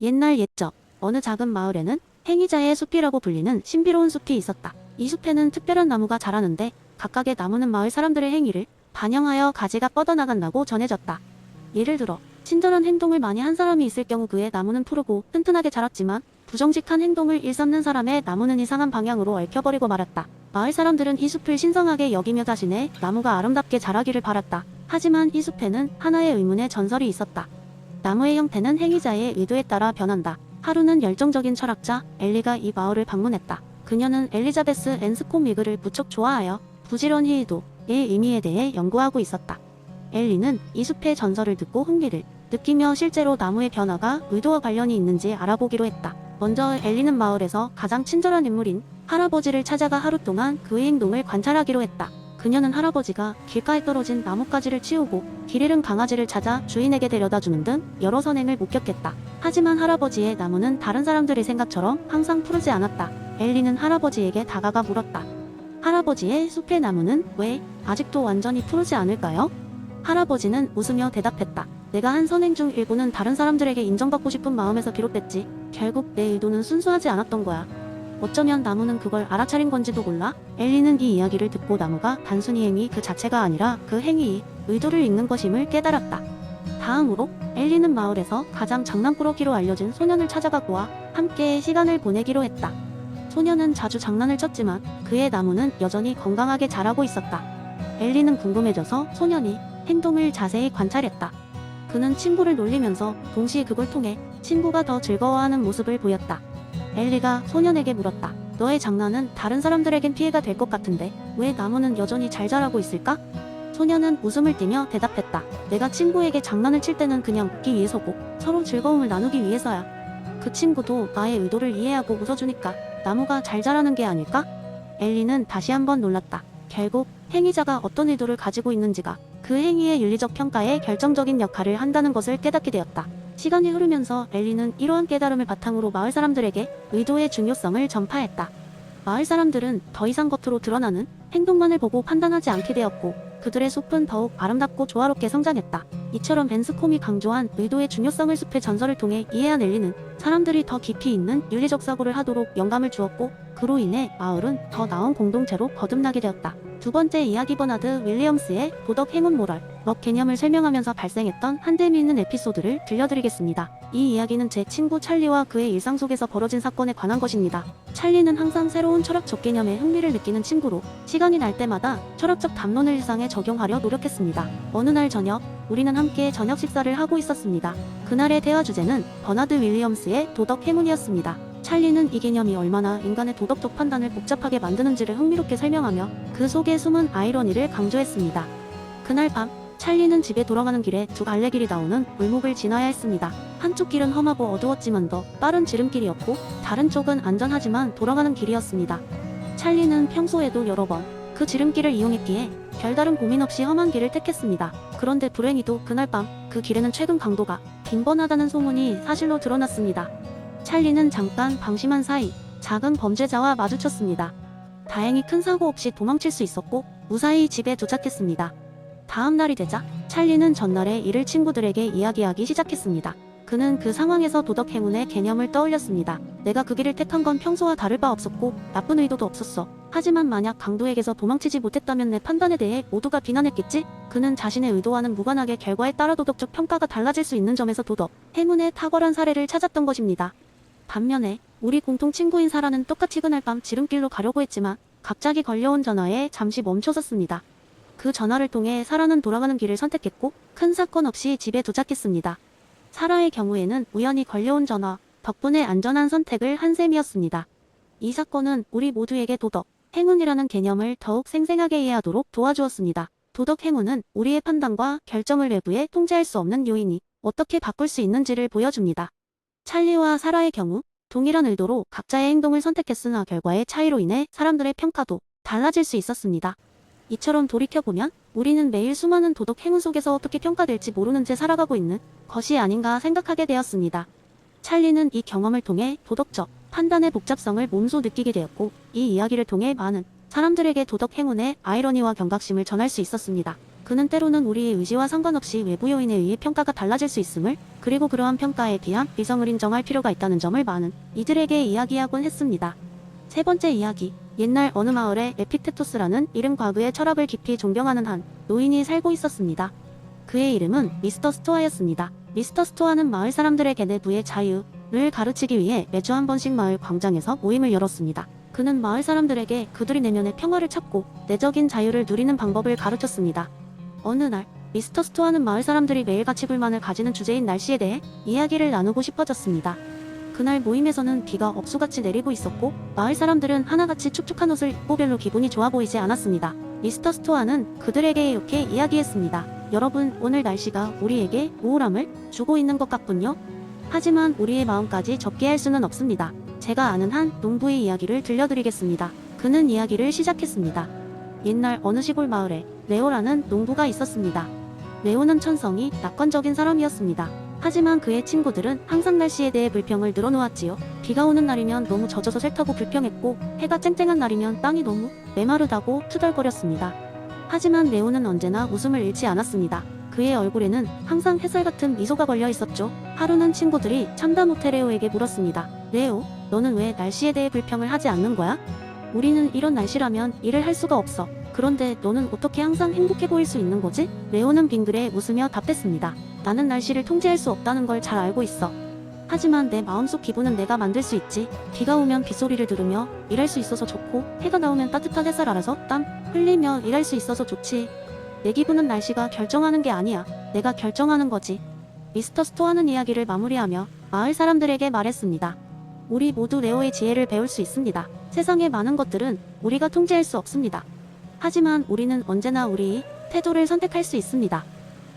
옛날 옛적 어느 작은 마을에는 행위자의 숲이라고 불리는 신비로운 숲이 있었다. 이 숲에는 특별한 나무가 자라는데 각각의 나무는 마을 사람들의 행위를 반영하여 가지가 뻗어나간다고 전해졌다. 예를 들어 친절한 행동을 많이 한 사람이 있을 경우 그의 나무는 푸르고 튼튼하게 자랐지만 부정직한 행동을 일삼는 사람의 나무는 이상한 방향으로 얽혀버리고 말았다. 마을 사람들은 이 숲을 신성하게 여기며 자신의 나무가 아름답게 자라기를 바랐다. 하지만 이 숲에는 하나의 의문의 전설이 있었다. 나무의 형태는 행위자의 의도에 따라 변한다. 하루는 열정적인 철학자 엘리가 이 마을을 방문했다. 그녀는 엘리자베스 앤 스콧미그를 무척 좋아하여 부지런히 의도의 의미에 대해 연구하고 있었다. 엘리는 이 숲의 전설을 듣고 흥미를 느끼며 실제로 나무의 변화가 의도와 관련이 있는지 알아보기로 했다. 먼저 엘리는 마을에서 가장 친절한 인물인 할아버지를 찾아가 하루 동안 그의 행동을 관찰하기로 했다. 그녀는 할아버지가 길가에 떨어진 나뭇가지를 치우고 길 잃은 강아지를 찾아 주인에게 데려다주는 등 여러 선행을 목격했다. 하지만 할아버지의 나무는 다른 사람들의 생각처럼 항상 푸르지 않았다. 엘리는 할아버지에게 다가가 물었다. 할아버지의 숲의 나무는 왜 아직도 완전히 푸르지 않을까요? 할아버지는 웃으며 대답했다. 내가 한 선행 중 일부는 다른 사람들에게 인정받고 싶은 마음에서 비롯됐지. 결국 내 의도는 순수하지 않았던 거야. 어쩌면 나무는 그걸 알아차린 건지도 몰라? 엘리는 이 이야기를 듣고 나무가 단순히 행위 그 자체가 아니라 그 행위의 의도를 읽는 것임을 깨달았다. 다음으로 엘리는 마을에서 가장 장난꾸러기로 알려진 소년을 찾아가 그와 함께 시간을 보내기로 했다. 소년은 자주 장난을 쳤지만 그의 나무는 여전히 건강하게 자라고 있었다. 엘리는 궁금해져서 소년이 행동을 자세히 관찰했다. 그는 친구를 놀리면서 동시에 그걸 통해 친구가 더 즐거워하는 모습을 보였다. 엘리가 소년에게 물었다. 너의 장난은 다른 사람들에겐 피해가 될 것 같은데 왜 나무는 여전히 잘 자라고 있을까? 소년은 웃음을 띠며 대답했다. 내가 친구에게 장난을 칠 때는 그냥 웃기 위해서고 서로 즐거움을 나누기 위해서야. 그 친구도 나의 의도를 이해하고 웃어주니까 나무가 잘 자라는 게 아닐까? 엘리는 다시 한번 놀랐다. 결국 행위자가 어떤 의도를 가지고 있는지가 그 행위의 윤리적 평가에 결정적인 역할을 한다는 것을 깨닫게 되었다. 시간이 흐르면서 엘리는 이러한 깨달음을 바탕으로 마을 사람들에게 의도의 중요성을 전파했다. 마을 사람들은 더 이상 겉으로 드러나는 행동만을 보고 판단하지 않게 되었고 그들의 숲은 더욱 아름답고 조화롭게 성장했다. 이처럼 벤스콤이 강조한 의도의 중요성을 숲의 전설을 통해 이해한 엘리는 사람들이 더 깊이 있는 윤리적 사고를 하도록 영감을 주었고 그로 인해 마을은 더 나은 공동체로 거듭나게 되었다. 두 번째 이야기 버나드 윌리엄스의 도덕 행운 모럴 럭 개념을 설명하면서 발생했던 한 재미있는 에피소드를 들려드리겠습니다. 이 이야기는 제 친구 찰리와 그의 일상 속에서 벌어진 사건에 관한 것입니다. 찰리는 항상 새로운 철학적 개념에 흥미를 느끼는 친구로 시간이 날 때마다 철학적 담론을 일상에 적용하려 노력했습니다. 어느 날 저녁 우리는 함께 저녁 식사를 하고 있었습니다. 그날의 대화 주제는 버나드 윌리엄스의 도덕 행운이었습니다. 찰리는 이 개념이 얼마나 인간의 도덕적 판단을 복잡하게 만드는지를 흥미롭게 설명하며 그 속에 숨은 아이러니를 강조했습니다. 그날 밤 찰리는 집에 돌아가는 길에 두 갈래길이 나오는 골목을 지나야 했습니다. 한쪽 길은 험하고 어두웠지만 더 빠른 지름길이었고 다른 쪽은 안전하지만 돌아가는 길이었습니다. 찰리는 평소에도 여러 번 그 지름길을 이용했기에 별다른 고민 없이 험한 길을 택했습니다. 그런데 불행히도 그날 밤 그 길에는 최근 강도가 빈번하다는 소문이 사실로 드러났습니다. 찰리는 잠깐 방심한 사이 작은 범죄자와 마주쳤습니다. 다행히 큰 사고 없이 도망칠 수 있었고 무사히 집에 도착했습니다. 다음 날이 되자 찰리는 전날의 일을 친구들에게 이야기하기 시작했습니다. 그는 그 상황에서 도덕 행운의 개념을 떠올렸습니다. 내가 그 길을 택한 건 평소와 다를 바 없었고 나쁜 의도도 없었어. 하지만 만약 강도에게서 도망치지 못했다면 내 판단에 대해 모두가 비난했겠지? 그는 자신의 의도와는 무관하게 결과에 따라 도덕적 평가가 달라질 수 있는 점에서 도덕 행운의 탁월한 사례를 찾았던 것입니다. 반면에 우리 공통 친구인 사라는 똑같이 그날 밤 지름길로 가려고 했지만 갑자기 걸려온 전화에 잠시 멈춰섰습니다. 그 전화를 통해 사라는 돌아가는 길을 선택했고 큰 사건 없이 집에 도착했습니다. 사라의 경우에는 우연히 걸려온 전화 덕분에 안전한 선택을 한 셈이었습니다. 이 사건은 우리 모두에게 도덕, 행운이라는 개념을 더욱 생생하게 이해하도록 도와주었습니다. 도덕 행운은 우리의 판단과 결정을 외부에 통제할 수 없는 요인이 어떻게 바꿀 수 있는지를 보여줍니다. 찰리와 사라의 경우 동일한 의도로 각자의 행동을 선택했으나 결과의 차이로 인해 사람들의 평가도 달라질 수 있었습니다. 이처럼 돌이켜보면 우리는 매일 수많은 도덕 행운 속에서 어떻게 평가될지 모르는 채 살아가고 있는 것이 아닌가 생각하게 되었습니다. 찰리는 이 경험을 통해 도덕적 판단의 복잡성을 몸소 느끼게 되었고 이 이야기를 통해 많은 사람들에게 도덕 행운의 아이러니와 경각심을 전할 수 있었습니다. 그는 때로는 우리의 의지와 상관없이 외부 요인에 의해 평가가 달라질 수 있음을, 그리고 그러한 평가에 비한 비성을 인정할 필요가 있다는 점을 많은 이들에게 이야기하곤 했습니다. 세 번째 이야기. 옛날 어느 마을에 에픽테토스라는 이름 과부의 철학을 깊이 존경하는 한 노인이 살고 있었습니다. 그의 이름은 미스터 스토아였습니다. 미스터 스토아는 마을 사람들에게 내부의 자유를 가르치기 위해 매주 한 번씩 마을 광장에서 모임을 열었습니다. 그는 마을 사람들에게 그들이 내면의 평화를 찾고 내적인 자유를 누리는 방법을 가르쳤습니다. 어느 날 미스터 스토아는 마을 사람들이 매일같이 불만을 가지는 주제인 날씨에 대해 이야기를 나누고 싶어졌습니다. 그날 모임에서는 비가 억수같이 내리고 있었고 마을 사람들은 하나같이 축축한 옷을 입고 별로 기분이 좋아 보이지 않았습니다. 미스터 스토아는 그들에게 이렇게 이야기했습니다. 여러분, 오늘 날씨가 우리에게 우울함을 주고 있는 것 같군요. 하지만 우리의 마음까지 적게 할 수는 없습니다. 제가 아는 한 농부의 이야기를 들려드리겠습니다. 그는 이야기를 시작했습니다. 옛날 어느 시골 마을에 레오라는 농부가 있었습니다. 레오는 천성이 낙관적인 사람이었습니다. 하지만 그의 친구들은 항상 날씨에 대해 불평을 늘어놓았지요. 비가 오는 날이면 너무 젖어서 싫다고 불평했고, 해가 쨍쨍한 날이면 땅이 너무 메마르다고 투덜거렸습니다. 하지만 레오는 언제나 웃음을 잃지 않았습니다. 그의 얼굴에는 항상 햇살 같은 미소가 걸려 있었죠. 하루는 친구들이 참다 못해 레오에게 물었습니다. 레오, 너는 왜 날씨에 대해 불평을 하지 않는 거야? 우리는 이런 날씨라면 일을 할 수가 없어. 그런데 너는 어떻게 항상 행복해 보일 수 있는 거지? 레오는 빙그레 웃으며 답했습니다. 나는 날씨를 통제할 수 없다는 걸 잘 알고 있어. 하지만 내 마음속 기분은 내가 만들 수 있지. 비가 오면 빗소리를 들으며 일할 수 있어서 좋고, 해가 나오면 따뜻한 햇살 아래서 땀 흘리며 일할 수 있어서 좋지. 내 기분은 날씨가 결정하는 게 아니야. 내가 결정하는 거지. 미스터 스토어는 이야기를 마무리하며 마을 사람들에게 말했습니다. 우리 모두 레오의 지혜를 배울 수 있습니다. 세상의 많은 것들은 우리가 통제할 수 없습니다. 하지만 우리는 언제나 우리의 태도를 선택할 수 있습니다.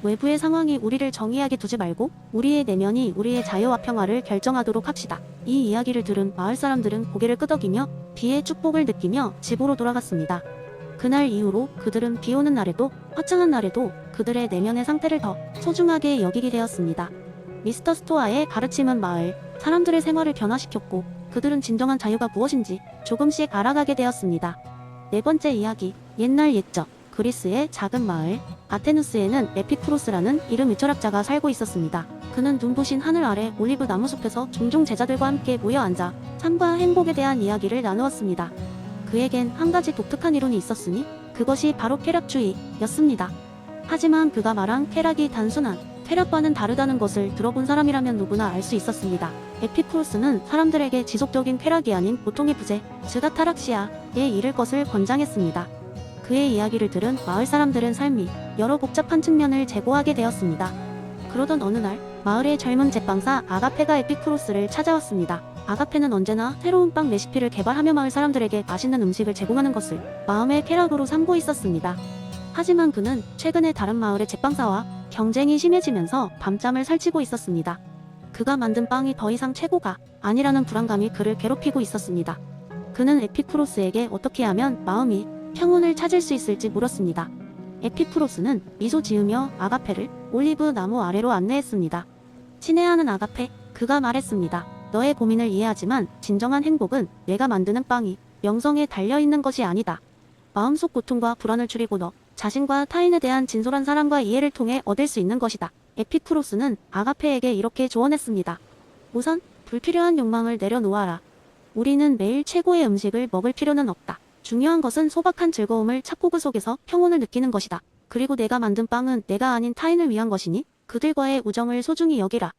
외부의 상황이 우리를 정의하게 두지 말고 우리의 내면이 우리의 자유와 평화를 결정하도록 합시다. 이 이야기를 들은 마을 사람들은 고개를 끄덕이며 비의 축복을 느끼며 집으로 돌아갔습니다. 그날 이후로 그들은 비 오는 날에도 화창한 날에도 그들의 내면의 상태를 더 소중하게 여기게 되었습니다. 미스터 스토아의 가르침은 마을 사람들의 생활을 변화시켰고 그들은 진정한 자유가 무엇인지 조금씩 알아가게 되었습니다. 네 번째 이야기. 옛날 옛적 그리스의 작은 마을 아테누스에는 에피쿠로스라는 이름의 철학자가 살고 있었습니다. 그는 눈부신 하늘 아래 올리브 나무숲에서 종종 제자들과 함께 모여 앉아 삶과 행복에 대한 이야기를 나누었습니다. 그에겐 한 가지 독특한 이론이 있었으니 그것이 바로 쾌락주의였습니다. 하지만 그가 말한 쾌락이 단순한 쾌락과는 다르다는 것을 들어본 사람이라면 누구나 알 수 있었습니다. 에피쿠로스는 사람들에게 지속적인 쾌락이 아닌 보통의 부재, 즉 아타락시아에 이를 것을 권장했습니다. 그의 이야기를 들은 마을 사람들은 삶이 여러 복잡한 측면을 제고하게 되었습니다. 그러던 어느 날 마을의 젊은 제빵사 아가페가 에피쿠로스를 찾아왔습니다. 아가페는 언제나 새로운 빵 레시피를 개발하며 마을 사람들에게 맛있는 음식을 제공하는 것을 마음의 쾌락으로 삼고 있었습니다. 하지만 그는 최근에 다른 마을의 제빵사와 경쟁이 심해지면서 밤잠을 설치고 있었습니다. 그가 만든 빵이 더 이상 최고가 아니라는 불안감이 그를 괴롭히고 있었습니다. 그는 에피쿠로스에게 어떻게 하면 마음이 평온을 찾을 수 있을지 물었습니다. 에피쿠로스는 미소 지으며 아가페를 올리브 나무 아래로 안내했습니다. 친애하는 아가페, 그가 말했습니다. 너의 고민을 이해하지만 진정한 행복은 내가 만드는 빵이 명성에 달려있는 것이 아니다. 마음속 고통과 불안을 줄이고 너 자신과 타인에 대한 진솔한 사랑과 이해를 통해 얻을 수 있는 것이다. 에피쿠로스는 아가페에게 이렇게 조언했습니다. 우선 불필요한 욕망을 내려놓아라. 우리는 매일 최고의 음식을 먹을 필요는 없다. 중요한 것은 소박한 즐거움을 찾고 그 속에서 평온을 느끼는 것이다. 그리고 내가 만든 빵은 내가 아닌 타인을 위한 것이니 그들과의 우정을 소중히 여기라.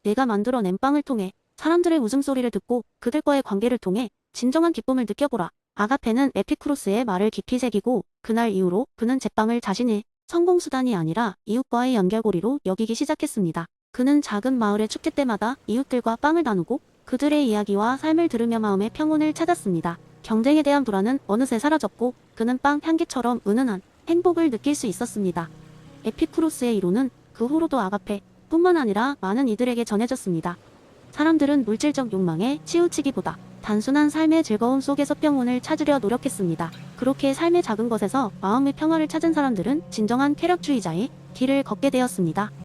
내가 만들어낸 빵을 통해 사람들의 웃음소리를 듣고 그들과의 관계를 통해 진정한 기쁨을 느껴보라. 아가페는 에피쿠로스의 말을 깊이 새기고 그날 이후로 그는 제빵을 자신의 성공수단이 아니라 이웃과의 연결고리로 여기기 시작했습니다. 그는 작은 마을의 축제 때마다 이웃들과 빵을 나누고 그들의 이야기와 삶을 들으며 마음의 평온을 찾았습니다. 경쟁에 대한 불안은 어느새 사라졌고 그는 빵 향기처럼 은은한 행복을 느낄 수 있었습니다. 에피쿠로스의 이론은 그 후로도 아가페 뿐만 아니라 많은 이들에게 전해졌습니다. 사람들은 물질적 욕망에 치우치기보다 단순한 삶의 즐거움 속에서 평온을 찾으려 노력했습니다. 그렇게 삶의 작은 것에서 마음의 평화를 찾은 사람들은 진정한 쾌락주의자의 길을 걷게 되었습니다.